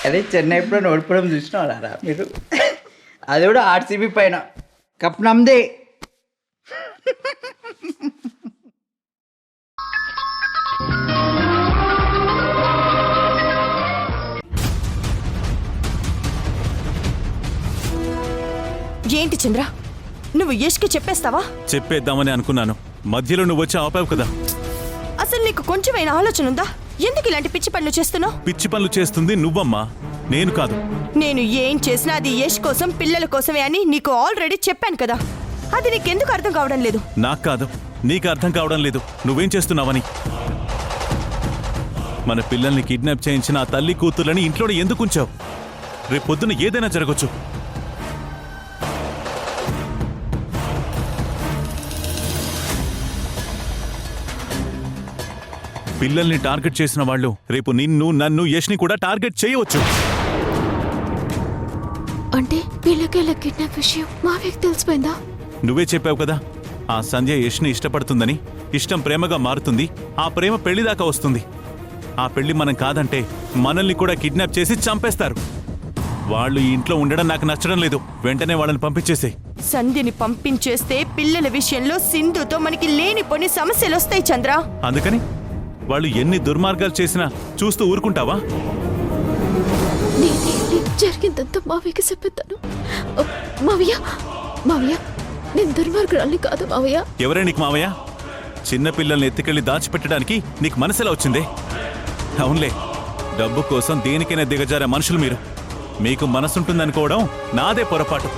అదే చెన్నై ఎప్పుడో ఓడిపోవడం చూసినారా మీరు? అది కూడా ఆర్సీబీ పైన. కప్ నమ్దే. ఏంటి చంద్ర, నువ్వు యష్కి చెప్పేస్తావా? చెప్పేద్దామని అనుకున్నాను, మధ్యలో నువ్వు వచ్చి ఆపావు కదా. అసలు నీకు కొంచెమైనా ఆలోచన ఉందా? ఎందుకు ఇలాంటి పిచ్చి పనులు చేస్తున్నావు? పిచ్చి పనులు చేస్తుంది నువ్వమ్మా, నేను కాదు. నేను ఏం చేసినా అది యష్ కోసం, పిల్లల కోసమే అని నీకు ఆల్రెడీ చెప్పాను కదా. అది నీకెందుకు అర్థం కావడం లేదు? నాకు కాదు, నీకు అర్థం కావడం లేదు నువ్వేం చేస్తున్నావని. మన పిల్లల్ని కిడ్నాప్ చేయించిన ఆ తల్లి కూతుర్లని ఇంట్లోనే ఎందుకు ఉంచావు? రేపు పొద్దున ఏదైనా జరగచ్చు. పిల్లల్ని టార్గెట్ చేసిన వాళ్ళు రేపు నిన్ను, నన్ను, యష్ని కూడా టార్గెట్ చేయవచ్చు. అంటే వీళ్ళకేళ్ళ కిడ్నాప్ విషయం మావేకి తెలిసిపోయిందా? నువ్వే చెప్పావు కదా, ఆ సంధ్య యష్ని ఇష్టపడుతుందని. ఇష్టం ప్రేమగా మారుతుంది, ఆ ప్రేమ పెళ్లిదాకా వస్తుంది. ఆ పెళ్లి మనం కాదంటే మనల్ని కూడా కిడ్నాప్ చేసి చంపేస్తారు. వాళ్ళు ఈ ఇంట్లో ఉండడం నాకు నచ్చడం లేదు, వెంటనే వాళ్ళని పంపించేసే. సంధ్యని పంపించేస్తే పిల్లల విషయంలో సింధుతో మనకి లేనిపోని సమస్యలు వస్తాయి చంద్ర. అందుకని వాళ్ళు ఎన్ని దుర్మార్గాలు చేసినా చూస్తూ ఊరుకుంటావా? జరిగిందంతా మావయ్యకి చెప్పేస్తాను. మావయ్య, మావయ్య, నేను దుర్మార్గురాల్ని కాదు మావయ్య. ఎవరే నీకు మావయ్య? చిన్నపిల్లల్ని ఎత్తుకెళ్లి దాచిపెట్టడానికి నీకు మనసులా వచ్చిందే? అవునులే, డబ్బు కోసం దేనికైనా దిగజారే మనుషులు మీరు. మీకు మనసుంటుందనుకోవడం నాదే పొరపాటు.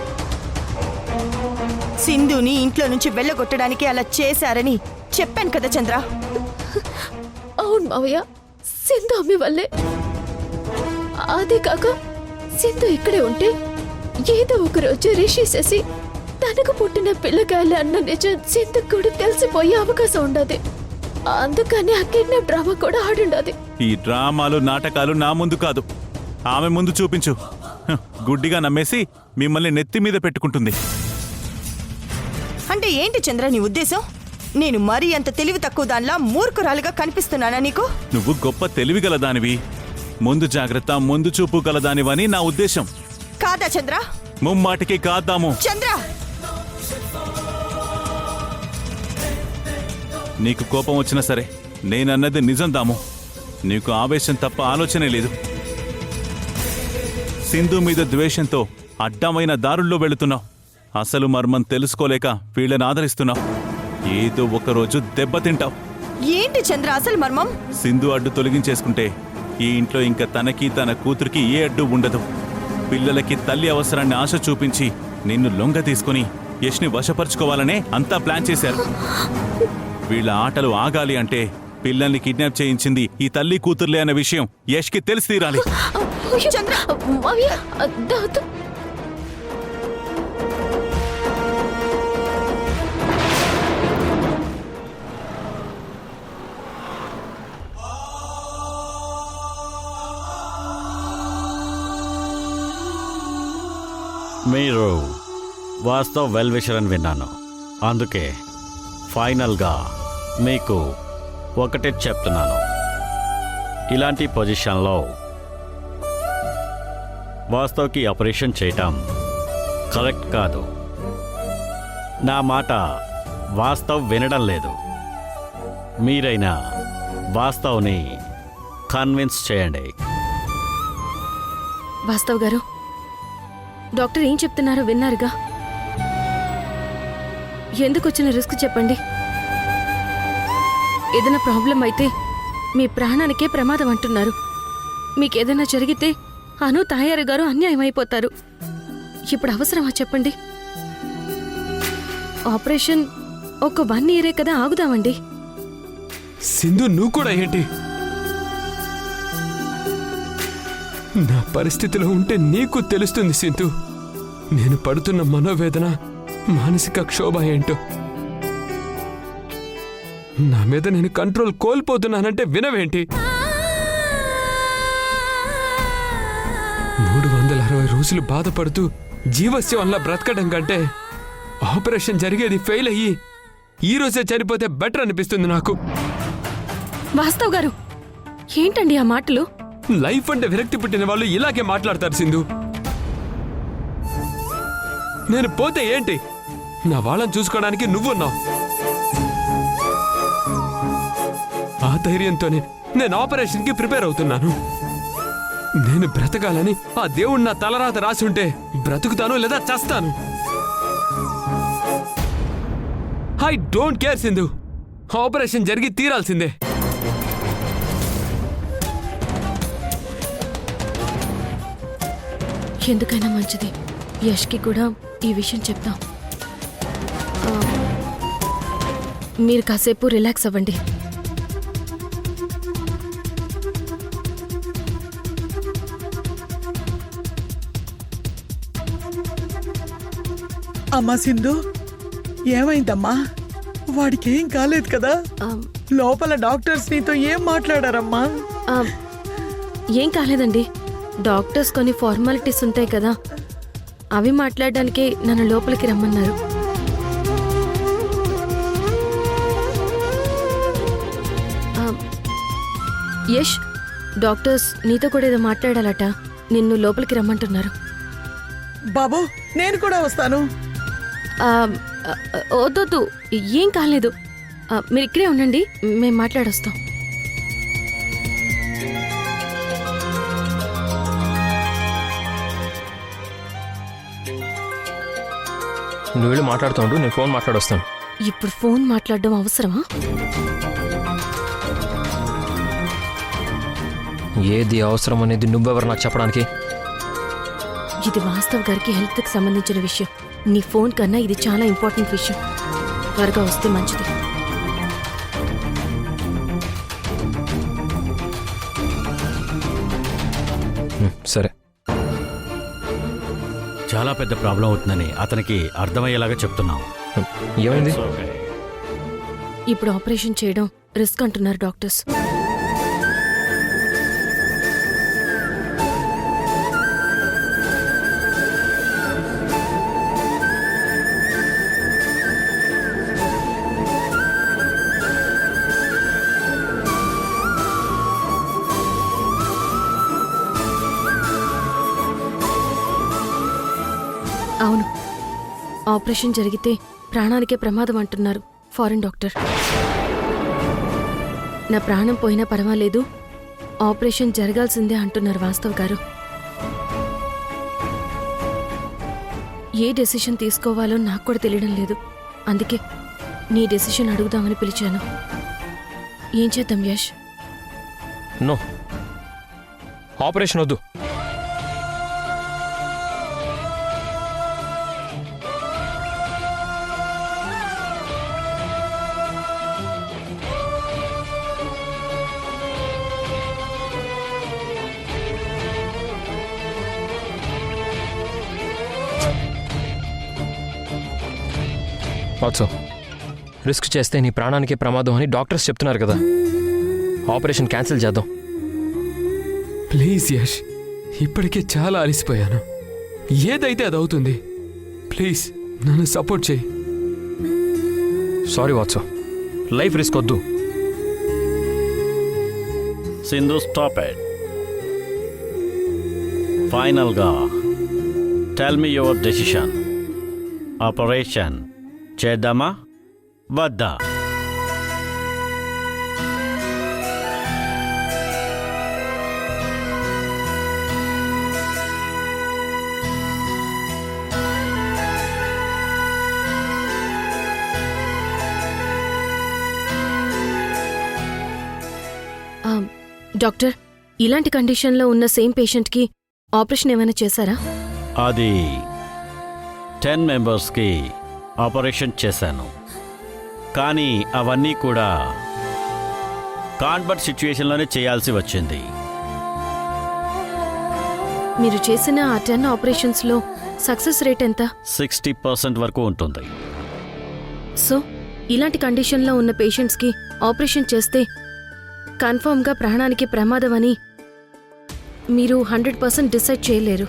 సింధుని ఇంట్లో నుంచి వెళ్ళగొట్టడానికి అలా చేశారని చెప్పాను కదా చంద్ర. అవును మావయ్య, సింధు అమ్మి వల్లే. అదే కాక సింధు ఇక్కడే ఉంటే ఏదో ఒక రోజు రిషి చేసి తనకు పుట్టిన పిల్లకాయలు అన్న నిజం సింధు కూడా తెలిసిపోయే అవకాశం ఉండదు. అందుకని ఆ కిడ్నాప్ డ్రామా కూడా ఆడుండదు. ఈ డ్రామాలు, నాటకాలు నా ముందు కాదు, ఆమె ముందు చూపించు. గుడ్డిగా నమ్మేసి మిమ్మల్ని నెత్తి మీద పెట్టుకుంటుంది. అంటే ఏంటి చంద్ర నీ ఉద్దేశం? నేను మరీ అంత తెలివి తక్కువ దానిలా మూర్ఖురాలుగా కనిపిస్తున్నానా నీకు? నువ్వు గొప్ప తెలివిగలదానివి, ముందు జాగ్రత్త, ముందు చూపు గలదానివని నా ఉద్దేశం. కాదా చంద్ర? ముమ్మాటికి కాద్దాము. చంద్ర, నీకు కోపం వచ్చినా సరే నేనన్నది నిజం దాము. నీకు ఆవేశం తప్ప ఆలోచనే లేదు. సింధు మీద ద్వేషంతో అడ్డమైన దారుల్లో వెళుతున్నావు. అసలు మర్మం తెలుసుకోలేక వీళ్ళని ఆదరిస్తున్నావు. ఏదో ఒకరోజు దెబ్బతింటావు. ఏంటి చంద్ర అసలు మర్మం? సింధు అడ్డు తొలగించేసుకుంటే ఈ ఇంట్లో ఇంకా తనకి, తన కూతురికి ఏ అడ్డు ఉండదు. పిల్లలకి తల్లి అవసరాన్ని ఆశ చూపించి నిన్ను లొంగ తీసుకుని యష్ని వశపరుచుకోవాలనే అంతా ప్లాన్ చేశారు. వీళ్ళ ఆటలు ఆగాలి అంటే పిల్లల్ని కిడ్నాప్ చేయించింది ఈ తల్లి కూతుర్లే అన్న విషయం యష్కి తెలిసి తీరాలి. చంద్ర, మావయ్య, దాదు. మీరు వాస్తవ్ వెల్ విషర్ అని విన్నాను. అందుకే ఫైనల్గా మీకు ఒకటే చెప్తున్నాను, ఇలాంటి పొజిషన్లో వాస్తవ్కి ఆపరేషన్ చేయటం కరెక్ట్ కాదు. నా మాట వాస్తవ్ వినడం లేదు. మీరైనా వాస్తవ్ని కన్విన్స్ చేయండి. వాస్తవ్ గారు, డాక్టర్ ఏం చెప్తున్నారో విన్నారుగా. ఎందుకు వచ్చిన రిస్క్ చెప్పండి. ఏదైనా ప్రాబ్లం అయితే మీ ప్రాణానికే ప్రమాదం అంటున్నారు. మీకేదైనా జరిగితే అను తాయారు గారు అన్యాయం అయిపోతారు. ఇప్పుడు అవసరమా చెప్పండి? ఆపరేషన్ ఒక 1 year కదా, ఆగుదామండి. సింధు, నువ్వు కూడా ఏంటి? నా పరిస్థితిలో ఉంటే నీకు తెలుస్తుంది సింధు. నేను పడుతున్న మనోవేదన, మానసిక క్షోభ ఏంటో. నా మీద నేను కంట్రోల్ కోల్పోతున్నానంటే వినవేంటి? 360 రోజులు బాధపడుతూ జీవస్యం వల్ల బ్రతకడం కంటే ఆపరేషన్ జరిగేది ఫెయిల్ అయ్యి ఈ రోజే చనిపోతే బెటర్ అనిపిస్తుంది నాకు. వాస్తవ్ గారు, ఏంటండి ఆ మాటలు? లైఫ్ అంటే విరక్తి పుట్టిన వాళ్ళు ఇలాగే మాట్లాడతారు సింధు. నేను పోతే ఏంటి, నా వాళ్ళని చూసుకోవడానికి నువ్వున్నావు. ఆ ధైర్యంతోనే నేను ఆపరేషన్కి ప్రిపేర్ అవుతున్నాను. నేను బ్రతకాలని ఆ దేవుడు నా తలరాత రాసి ఉంటే బ్రతుకుతాను లేదా చస్తాను. I don't care Sindhu. Operation జరిగి తీరాల్సిందే. ఎందుకైనా మంచిది యష్కి కూడా ఈ విషయం చెప్తాం. మీరు కాసేపు రిలాక్స్ అవ్వండి. అమ్మా సింధు, ఏమైందమ్మా? వాడికేం కాలేదు కదా? ఆ, లోపల డాక్టర్స్ నీతో ఏం మాట్లాడారమ్మా? ఆ, ఏం కాలేదండి. డాక్టర్స్ కొన్ని ఫార్మాలిటీస్ ఉంటాయి కదా, అవి మాట్లాడడానికి నన్ను లోపలికి రమ్మన్నారు. ఆ, యష్, డాక్టర్స్ నీతో కూడా ఏదో మాట్లాడాలట, నిన్ను లోపలికి రమ్మంటున్నారు. బాబు, నేను కూడా వస్తాను. ఆ, వద్దొద్దు, ఏం కాలేదు. మీరు ఇక్కడే ఉండండి, మేము మాట్లాడొస్తాం. నువ్వు వెళ్ళి మాట్లాడుతూ ఉండు, నేను ఫోన్ మాట్లాడొస్తాను. ఇప్పుడు ఫోన్ మాట్లాడడం అవసరమా? ఏది అవసరం అనేది నువ్వెవరు నాకు చెప్పడానికి? ఇది వాస్తవ్ గారికి హెల్త్కి సంబంధించిన విషయం. నీ ఫోన్ కన్నా ఇది చాలా ఇంపార్టెంట్ విషయం. త్వరగా వస్తే మంచిది. సరే. చాలా పెద్ద ప్రాబ్లం అవుతుందని అతనికి అర్థమయ్యేలాగా చెప్తున్నాం. ఏమైంది? ఇప్పుడు ఆపరేషన్ చేయడం రిస్క్ అంటున్నారు డాక్టర్స్. అవును, ఆపరేషన్ జరిగితే ప్రాణానికే ప్రమాదం అంటున్నారు ఫారెన్ డాక్టర్. నా ప్రాణం పోయినా పర్వాలేదు, ఆపరేషన్ జరగాల్సిందే అంటున్నారు వాస్తవ్ గారు. ఏ డెసిషన్ తీసుకోవాలో నాకు కూడా తెలియడం లేదు. అందుకే నీ డెసిషన్ అడుగుదామని పిలిచాను. ఏం చేద్దాం యష్? నో, ఆపరేషన్ వద్దు. వాట్సో, రిస్క్ చేస్తే నీ ప్రాణానికి ప్రమాదం అని డాక్టర్స్ చెప్తున్నారు కదా. ఆపరేషన్ క్యాన్సిల్ చేద్దాం. ప్లీజ్ యష్, ఇప్పటికే చాలా అలసిపోయాను. ఏదైతే అది అవుతుంది. ప్లీజ్ నన్ను సపోర్ట్ చేయి. సారీ వాట్సో, లైఫ్ రిస్క్ వద్దు. Sindhu, stop it. ఫైనల్గా tell me your decision. Operation చేద్దామా వద్దా? డాక్టర్, ఇలాంటి కండిషన్లో ఉన్న సేమ్ పేషెంట్కి ఆపరేషన్ ఏమైనా చేశారా? అది 10 మెంబర్స్కి ఆపరేషన్ చేశాను. కానీ అవన్నీ కూడా కాన్వర్ట్ సిచ్యువేషన్లోనే చేయాల్సి వచ్చింది. మీరు చేసిన ఆ 10 ఆపరేషన్స్లో సక్సెస్ రేట్ ఎంత? 60% వరకు ఉంటుంది. సో ఇలాంటి కండిషన్లో ఉన్న పేషెంట్స్కి ఆపరేషన్ చేస్తే కన్ఫర్మ్గా ప్రాణానికి ప్రమాదం అని మీరు 100% డిసైడ్ చేయలేరు.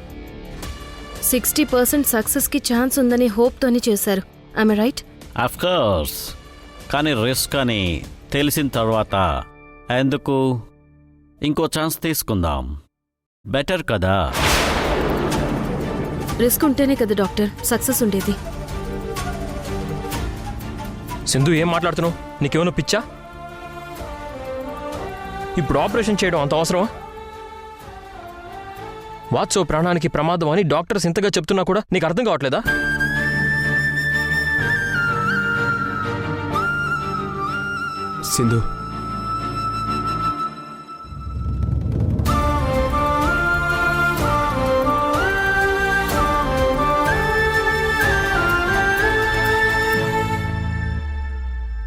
60% సక్సెస్కి ఛాన్స్ ఉందని హోప్తోనే చేశారు. I'm right? అఫ్కోర్స్, కానీ రిస్క్ అని తెలిసిన తర్వాత ఎందుకు ఇంకో ఛాన్స్ తీసుకుందాం. బెటర్ కదా? రిస్క్ ఉంటేనే కదా డాక్టర్ సక్సెస్ ఉండేది. సింధు ఏం మాట్లాడుతున్నావు? నీకేమైనా పిచ్చా? ఇప్పుడు ఆపరేషన్ చేయడం అంత అవసరమా? వాత్సో ప్రాణానికి ప్రమాదం అని డాక్టర్స్ ఇంతగా చెప్తున్నా కూడా నీకు అర్థం కావట్లేదా? సింధు,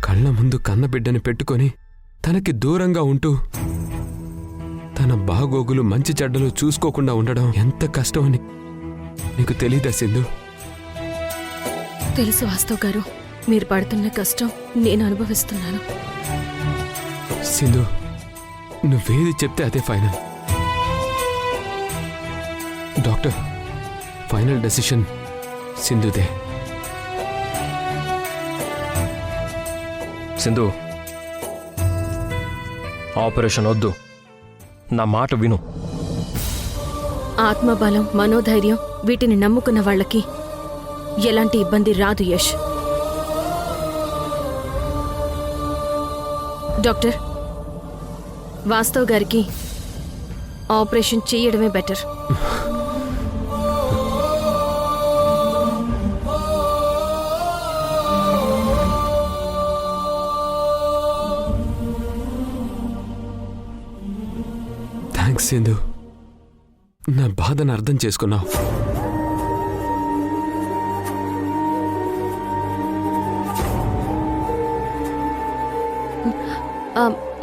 కళ్ళ ముందు కన్నబిడ్డని పెట్టుకొని తనకి దూరంగా ఉంటూ తన బాగోగులు మంచి చెడ్డలు చూసుకోకుండా ఉండడం ఎంత కష్టమని నీకు తెలీదా సింధు? తెలుసు వాస్తవ్ గారు, మీరు పడుతున్న కష్టం నేను అనుభవిస్తున్నాను. సింధు, నువ్వేది చెప్తే అదే ఫైనల్. డాక్టర్, ఫైనల్ డెసిషన్ సింధుదే. సింధు, ఆపరేషన్ వద్దు, నా మాట విను. ఆత్మబలం, మనోధైర్యం వీటిని నమ్ముకున్న వాళ్ళకి ఎలాంటి ఇబ్బంది రాదు యష్. డాక్టర్, వాస్తవ్ గారికి ఆపరేషన్ చేయడమే బెటర్. థ్యాంక్స్ సింధు, నా బాధను అర్థం చేసుకున్నావు.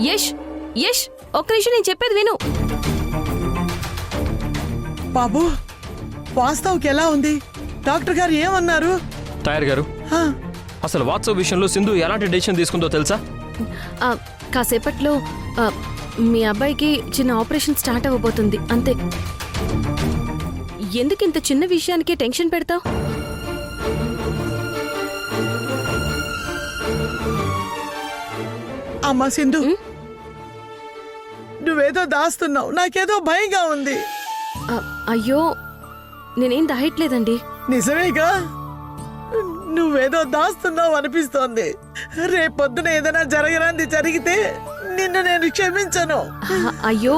యష్ యష్ ఒక్క నిమిషం, నేను చెప్పేది విను. బాబు, వాస్తవ్కి ఎలా ఉంది? డాక్టర్ గారు ఏమన్నారు? టైర్ గారు, హా, అసలు వాత్సో విషయంలో సింధు ఎలాంటి డెసిషన్ తీసుకుందో తెలుసా? కాసేపట్లో మీ అబ్బాయికి చిన్న ఆపరేషన్ స్టార్ట్ అవ్వబోతుంది, అంతే. ఎందుకు ఇంత చిన్న విషయానికి టెన్షన్ పెడతావు? అమ్మా సింధు, నువ్వేదో దాస్తున్నావు, నాకేదో భయంగా ఉంది. అయ్యో, నేనేం దాయట్లేదండి. నిజమేగా? నువ్వేదో దాస్తున్నావు అనిపిస్తోంది. రేపొద్దున ఏదైనా జరగరాంది జరిగితే నిన్ను నేను క్షమించను. అయ్యో,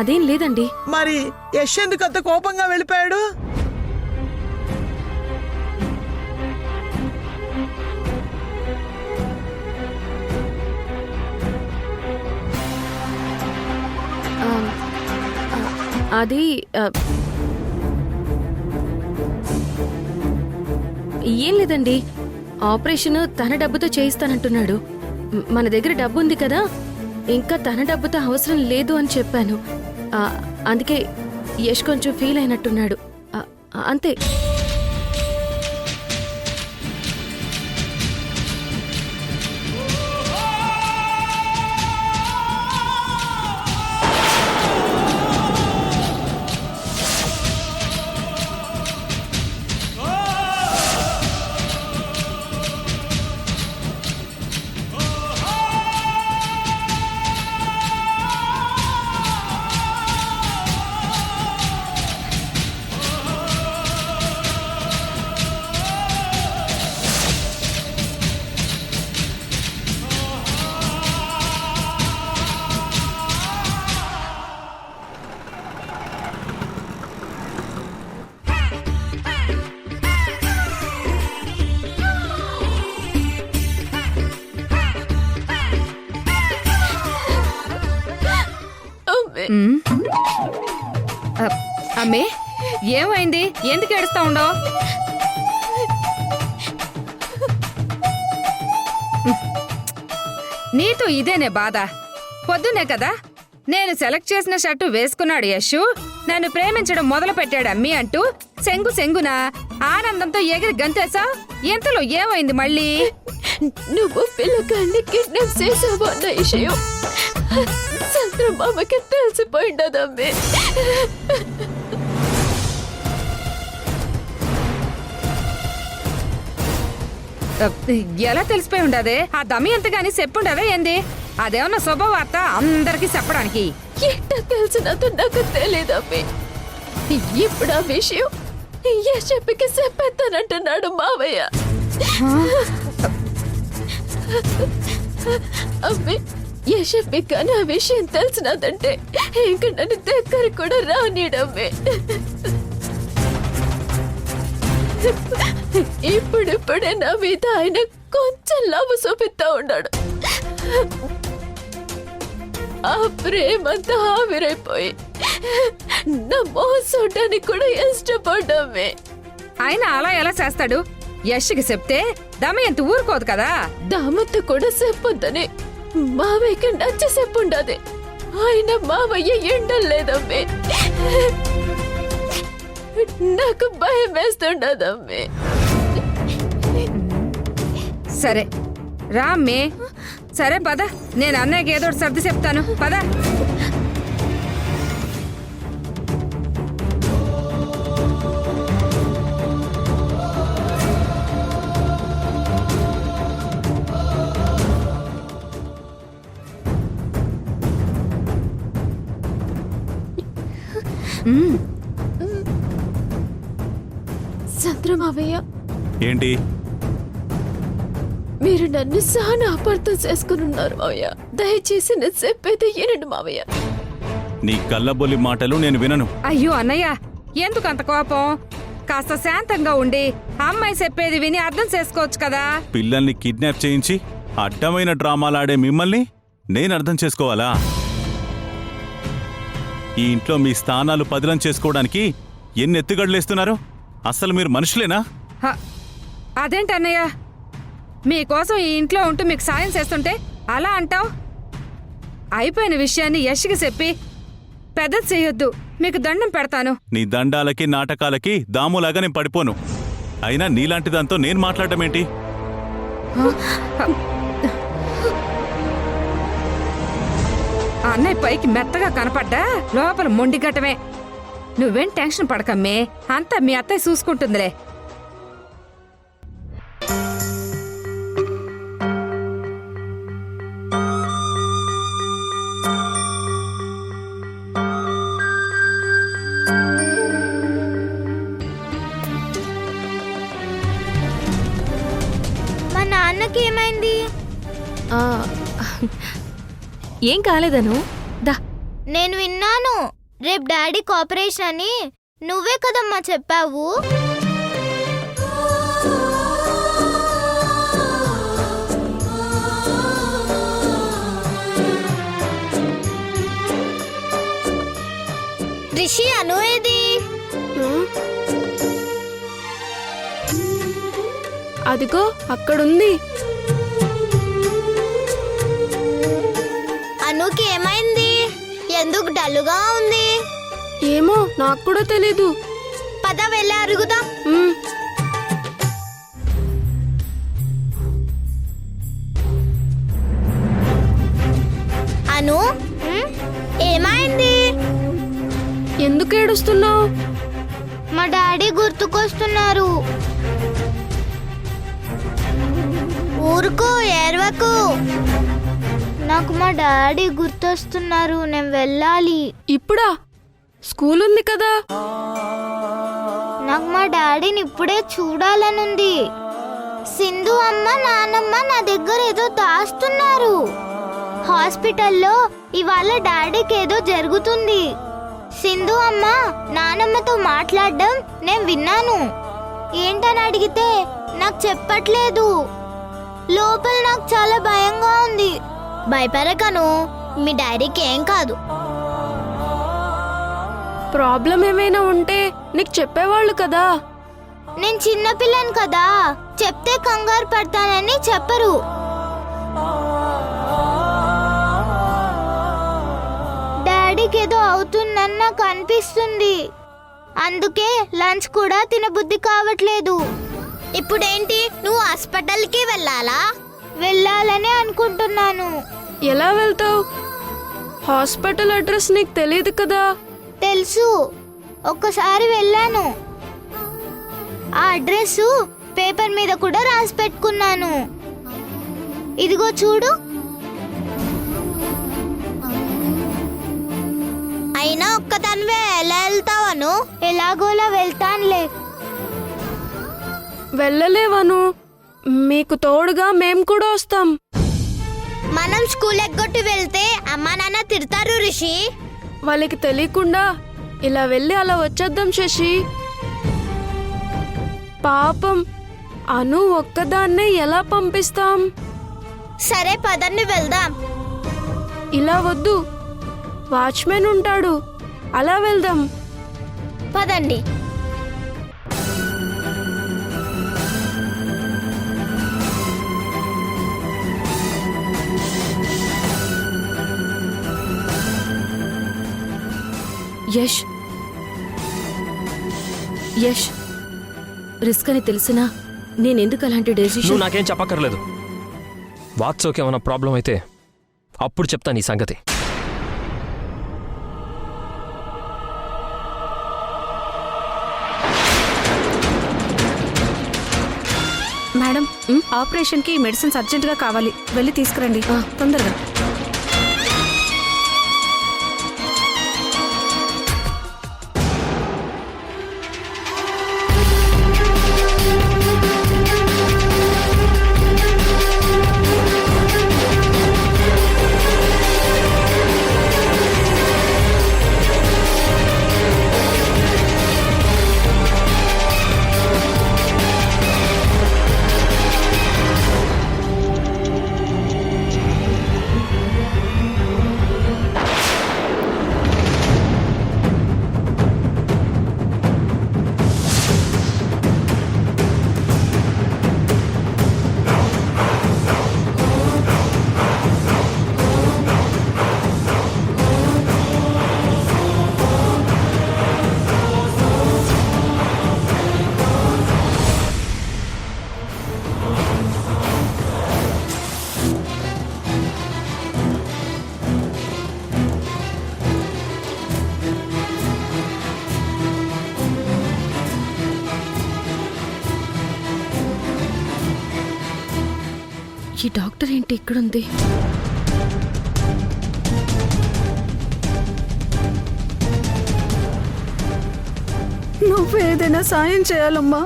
అదేం లేదండి. మరి యశ్ ఎందుకు అంత కోపంగా వెళ్ళిపోయాడు? అది ఏం లేదండి. ఆపరేషన్ తన డబ్బుతో చేయిస్తానంటున్నాడు. మన దగ్గర డబ్బు ఉంది కదా, ఇంకా తన డబ్బుతో అవసరం లేదు అని చెప్పాను. అందుకే యష్ కొంచెం ఫీల్ అయినట్టున్నాడు, అంతే. అమ్మే, ఏమైంది? ఎందుకు ఏడుస్తా ఉండవు? నీతో ఇదేనే బాధ. పొద్దునే కదా నేను సెలెక్ట్ చేసిన షర్టు వేసుకున్నాడు యశు. నన్ను ప్రేమించడం మొదలు పెట్టాడు అమ్మి అంటూ సెంగున ఆనందంతో ఎగిరి గంతేశావు. ఎంతలో ఏమైంది మళ్ళీ? నువ్వు పిల్లకాన్ని కిడ్నాప్ చేసావు అన్న విషయం చంద్రబాబుకి తెలిసిపోయిందమ్మే. ఎలా తెలిసిపోయి ఉండదే? ఆ దమి ఎంతగాని చెప్పుండవే ఏంది? అదేమన్నా శుభవార్త అందరికి చెప్పడానికి. ఎట్టా తెలిసినదో నాకు తెలియదమ్మి. ఇప్పుడు ఆ విషయం యశప్పికి చెప్పేస్తానంటున్నాడు మావయ్య. అమ్మి యశప్పి కానీ ఆ విషయం తెలిసినదంటే ఇంక నన్ను దగ్గర కూడా రానీడమ్మి. ఇప్పుడిప్పుడే నా మీద ఆయన కొంచెం లవ్ చూపిస్తా ఉన్నాడు. ఆ ప్రేమంతా ఆవిరైపోయి నా మోసం చూడడానికి కూడా ఇష్టపడ్డామే. ఆయన అలా ఎలా చేస్తాడు? యష్కి చెప్తే దమయంతి ఊరుకోదు కదా. దామతో కూడా చెప్పొద్దని మావయ్యకి నచ్చ చెప్పుండది. ఆయన మావయ్య ఎండలేదమ్మే. నాకు భయం వేస్తుండదమ్మే. సరే రామ్మే, సరే పద, నేను అన్నయ్యకి ఏదో ఒకటి సర్ది చెప్తాను పద. చంద్రమావయ్య, ఏంటి? మీరు నన్ను చాలా అపార్థం చేసుకుని ఉన్నారు మావయ్య. దయచేసి నేను చెప్పేది వినండి మావయ్య. నీ కళ్ళబొల్లి మాటలు నేను వినను. అయ్యో అన్నయ్య, ఎందుకు అంత కోపం? కాస్త శాంతంగా ఉండి అమ్మాయి చెప్పేది విని అర్థం చేసుకోవచ్చు కదా. పిల్లల్ని కిడ్నాప్ చేయించి అడ్డమైన డ్రామాలాడే మిమ్మల్ని నేను అర్థం చేసుకోవాలా? ఈ ఇంట్లో మీ స్థానాలు పదిలం చేసుకోవడానికి ఎన్ని ఎత్తుగడలేస్తున్నారు? అసలు మీరు మనుషులేనా? అదేంటి అన్నయ్య, మీకోసం ఈ ఇంట్లో ఉంటూ మీకు సాయం చేస్తుంటే అలా అంటావు? అయిపోయిన విషయాన్ని యష్కి చెప్పి పెద్దది చేయొద్దు, మీకు దండం పెడతాను. నీ దండాలకి నాటకాలకి దాములాగా నేను పడిపోను. అయినా నీలాంటి దాంతో నేను మాట్లాడటం ఏంటి? అన్నయ్య పైకి మెత్తగా కనపడ్డా లోపల మొండిగటమే. నువ్వేం టెన్షన్ పడకమ్మే, అంతా మీ అత్తయ్య చూసుకుంటుందిలే. మా నాన్నకి ఏమైంది? ఏం కాలేదను దా. నేను విన్నాను, రేపు డాడీకి ఆపరేషన్ అని. నువ్వే కదమ్మా చెప్పావు. రిషి, అను ఏది? అదిగో అక్కడుంది. అనుకి ఏమైంది? ఎందుకు డల్లుగా ఉంది? ఏమో నాకు కూడా తెలీదు. పద వెళ్ళి అరుగుదా. అను, ఏమైంది? ఎందుకు ఏడుస్తున్నావు? మా డాడీ గుర్తుకొస్తున్నారు. ఊరుకో, ఏర్వకు. నాకు మా డాడీ గుర్తొస్తున్నారు, నేను వెళ్ళాలి. ఇప్పుడా? స్కూల్ ఉంది కదా. నాకు మా డాడీని ఇప్పుడే చూడాలనుంది. సింధు అమ్మ, నానమ్మ నా దగ్గర ఏదో దాస్తున్నారు. హాస్పిటల్లో ఇవాళ డాడీకి ఏదో జరుగుతుంది. సింధు అమ్మ నానమ్మతో మాట్లాడడం నేను విన్నాను. ఏంటని అడిగితే నాకు చెప్పట్లేదు. లోపల నాకు చాలా భయంగా ఉంది. భయపడకను, మీ డాడీకి ఏం కాదు. ప్రాబ్లం ఏమైనా ఉంటే నీకు చెప్పేవాళ్ళు కదా. నేను చిన్నపిల్లని కదా, చెప్తే కంగారు పడతానని చెప్పరు. డాడీకి ఏదో అవుతుందని నాకు అనిపిస్తుంది. అందుకే లంచ్ కూడా తినబుద్ధి కావట్లేదు. ఇప్పుడేంటి, నువ్వు హాస్పిటల్కి వెళ్ళాలా? వెళ్ళాలని అనుకుంటున్నాను. ఎలా వెళ్తావు? హాస్పిటల్ అడ్రస్ నీకు తెలియదు కదా. తెలుసు, ఒక్కసారి వెళ్ళాను. ఆ అడ్రస్ పేపర్ మీద కూడా రాసి పెట్టుకున్నాను. ఇదిగో చూడు. అయినా ఒక్కదానివే ఎలా వెళ్తావను? ఎలాగోలా వెళ్తానులే. వెళ్ళలేవను, మీకు తోడుగా మేం కూడా వస్తాం. మనం స్కూల్ ఎగ్గొట్టి వెళ్తే అమ్మా నాన్న తిడతారు రిషి. వాళ్ళకి తెలియకుండా ఇలా వెళ్ళి అలా వచ్చేద్దాం శశి. పాపం అను ఒక్కదాన్నే ఎలా పంపిస్తాం? సరే పదండి వెళ్దాం. ఇలా వద్దు, వాచ్మెన్ ఉంటాడు, అలా వెళ్దాం. పదండి. యష్, యష్, రిస్క్ అని తెలిసినా నేనెందుకు అలాంటి నువ్వు డెసిషన్? నాకేం చెప్పక్కర్లేదు. వాత్సోకి ఏమైనా ప్రాబ్లం అయితే అప్పుడు చెప్తాను ఈ సంగతి. మేడం, ఆపరేషన్కి మెడిసిన్స్ అర్జెంటుగా కావాలి, వెళ్ళి తీసుకురండి తొందరగా. ఈ డాక్టర్ ఏంటి ఇక్కడుంది? నువ్వు ఏదైనా సాయం చేయాలమ్మా.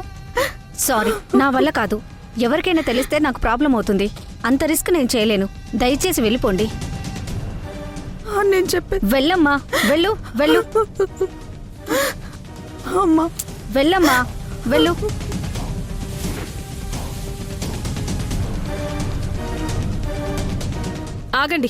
సారీ, నా వల్ల కాదు. ఎవరికైనా తెలిస్తే నాకు ప్రాబ్లం అవుతుంది. అంత రిస్క్ నేను చేయలేను. దయచేసి వెళ్ళిపోండి. నేను చెప్పే వెళ్ళమ్మా, వెళ్ళు వెళ్ళు. అమ్మా, వెళ్ళమ్మా, వెళ్ళు. ఆగండి.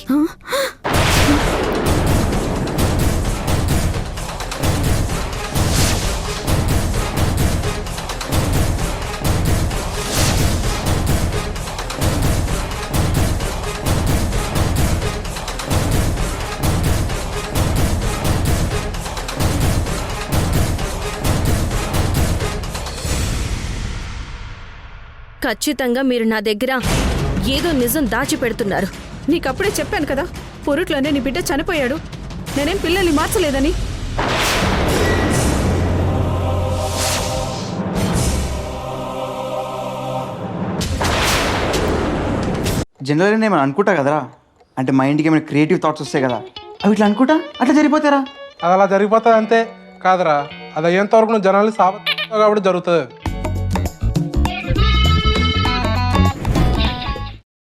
ఖచ్చితంగా మీరు నా దగ్గర ఏదో నిజం దాచిపెడుతున్నారు. నీకప్పుడే చెప్పాను కదా, పొరుట్లోనే నీ బిడ్డ చనిపోయాడు. నేనేం పిల్లల్ని మార్చలేదని. జనరల్గా నేను అనుకుంటా కదరా, అంటే మైండ్కి ఏమైనా క్రియేటివ్ థాట్స్ వస్తాయి కదా, అవి ఇట్లా అనుకుంటా అట్లా జరిగిపోతారా? అది అలా జరిగిపోతుంది అంతే కాదురా. అది అయ్యేంత వరకు నువ్వు జనాల్ని కాబట్టి జరుగుతుంది.